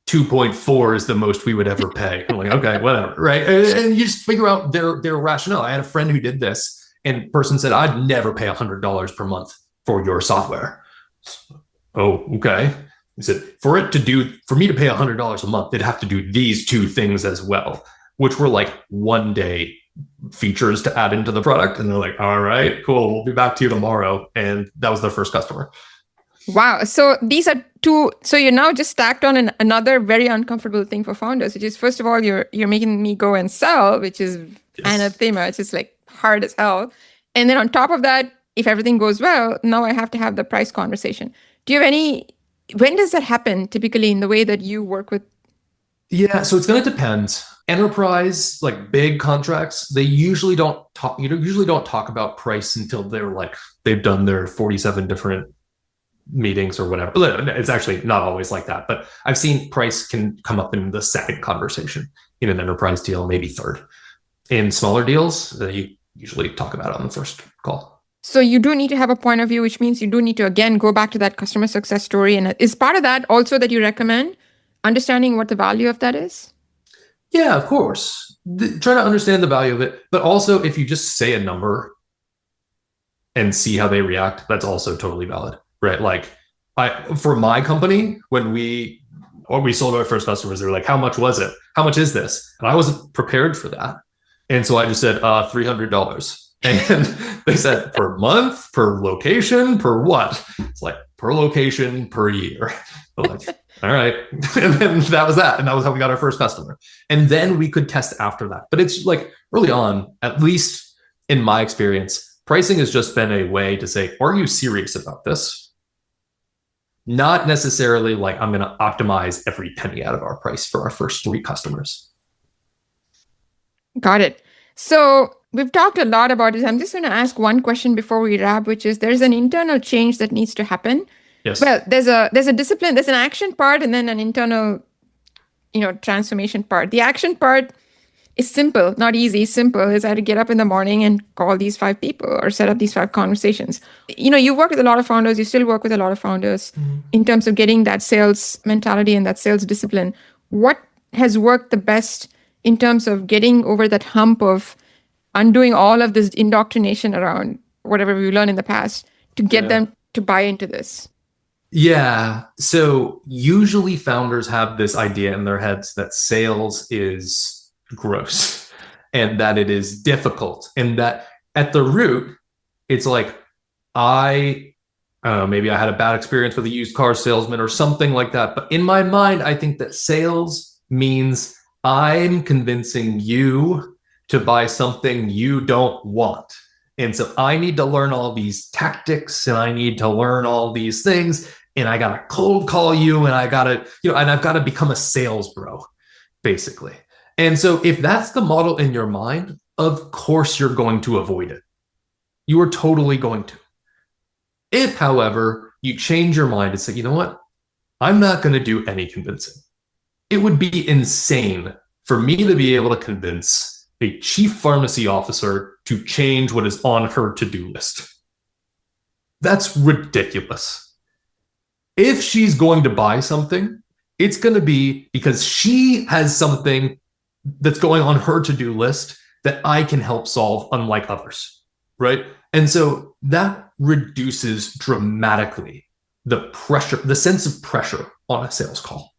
2.4 is the most we would ever pay. I'm like, okay, whatever, right? And you just figure out their rationale. I had a friend who did this, and the person said, I'd never pay $100 per month for your software. Oh, okay. He said, for me to pay $100 a month, they'd have to do these 2 things as well, which were like 1-day features to add into the product. And they're like, all right, cool, we'll be back to you tomorrow. And that was their first customer. Wow. So these are 2. So you're now just stacked on another very uncomfortable thing for founders, which is, first of all, you're making me go and sell, which is anathema. It's just like hard as hell. And then on top of that, if everything goes well, now I have to have the price conversation. Do you have when does that happen typically in the way that you work with? Yeah, so it's going to depend. Enterprise, like big contracts, they usually don't talk about price until they've done their 47 different meetings or whatever. It's actually not always like that, but I've seen price can come up in the second conversation in an enterprise deal, maybe third. In smaller deals, they usually talk about it on the first call. So you do need to have a point of view, which means you do need to, again, go back to that customer success story. And is part of that also that you recommend understanding what the value of that is? Yeah, of course. Try to understand the value of it. But also, if you just say a number and see how they react, that's also totally valid, right? Like, for my company, when we sold our first customers, they were like, how much was it? How much is this? And I wasn't prepared for that. And so I just said, $300. And they said, per month, per location, per what? It's like, per location, per year. I'm like, all right. And then that was that. And that was how we got our first customer. And then we could test after that. But it's like early on, at least in my experience, pricing has just been a way to say, are you serious about this? Not necessarily like, I'm going to optimize every penny out of our price for our first 3 customers. Got it. So we've talked a lot about this. I'm just going to ask one question before we wrap, which is, there's an internal change that needs to happen. Yes. Well, there's a discipline, there's an action part, and then an internal, transformation part. The action part is simple, not easy. Simple is I had to get up in the morning and call these 5 people or set up these 5 conversations. You work with a lot of founders. You still work with a lot of founders in terms of getting that sales mentality and that sales discipline. What has worked the best in terms of getting over that hump of undoing all of this indoctrination around whatever we learned in the past to get them to buy into this? Yeah. So usually founders have this idea in their heads that sales is gross and that it is difficult, and that at the root, it's like, I don't know, maybe I had a bad experience with a used car salesman or something like that. But in my mind, I think that sales means I'm convincing you to buy something you don't want. And so I need to learn all these tactics, and I need to learn all these things, and I got to cold call you, and I got to, and I've got to become a sales bro, basically. And so if that's the model in your mind, of course you're going to avoid it. You are totally going to. If, however, you change your mind and say, you know what? I'm not going to do any convincing. It would be insane for me to be able to convince a chief pharmacy officer to change what is on her to-do list. That's ridiculous. If she's going to buy something, it's going to be because she has something that's going on her to-do list that I can help solve, unlike others, right? And so that reduces dramatically the pressure, the sense of pressure on a sales call,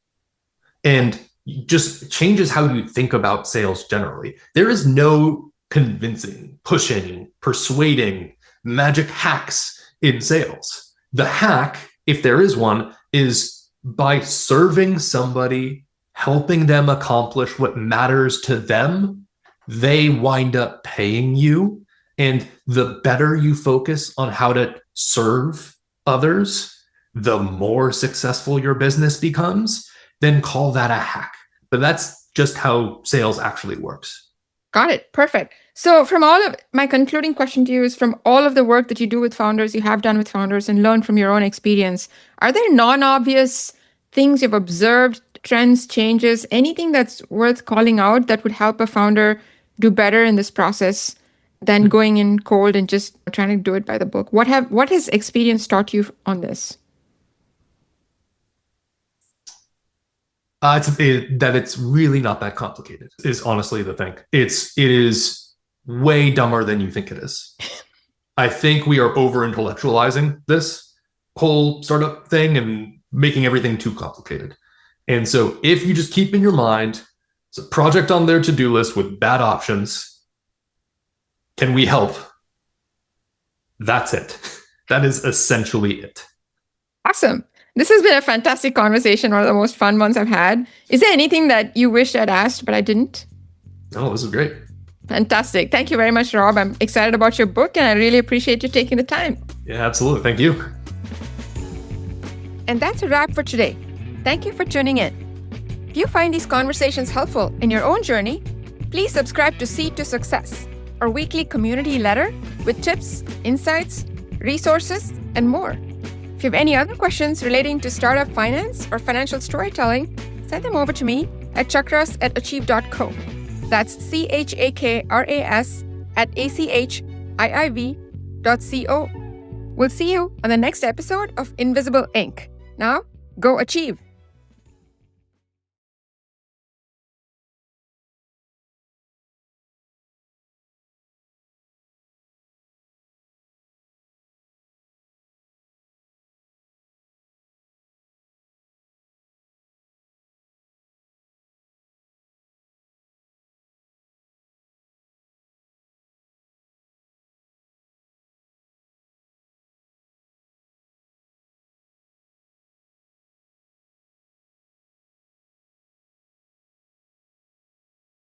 and just changes how you think about sales generally. There is no convincing, pushing, persuading, magic hacks in sales. The hack, if there is one, is by serving somebody, helping them accomplish what matters to them, they wind up paying you. And the better you focus on how to serve others, the more successful your business becomes. Then call that a hack. But that's just how sales actually works. Got it. Perfect. So from all of my concluding question to you is, from all of the work that you do with founders, you have done with founders and learned from your own experience, are there non-obvious things you've observed, trends, changes, anything that's worth calling out that would help a founder do better in this process than going in cold and just trying to do it by the book? What has experience taught you on this? That it's really not that complicated is honestly the thing. It is way dumber than you think it is. I think we are over intellectualizing this whole startup thing and making everything too complicated. And so if you just keep in your mind, it's a project on their to-do list with bad options. Can we help? That's it. That is essentially it. Awesome. This has been a fantastic conversation, one of the most fun ones I've had. Is there anything that you wished I'd asked, but I didn't? No, this is great. Fantastic. Thank you very much, Rob. I'm excited about your book, and I really appreciate you taking the time. Yeah, absolutely. Thank you. And that's a wrap for today. Thank you for tuning in. If you find these conversations helpful in your own journey, please subscribe to Seed to Success, our weekly community letter with tips, insights, resources, and more. If you have any other questions relating to startup finance or financial storytelling, send them over to me at chakras@achieve.co. That's chakras@achiiv.co. We'll see you on the next episode of Invisible Inc. Now, go achieve.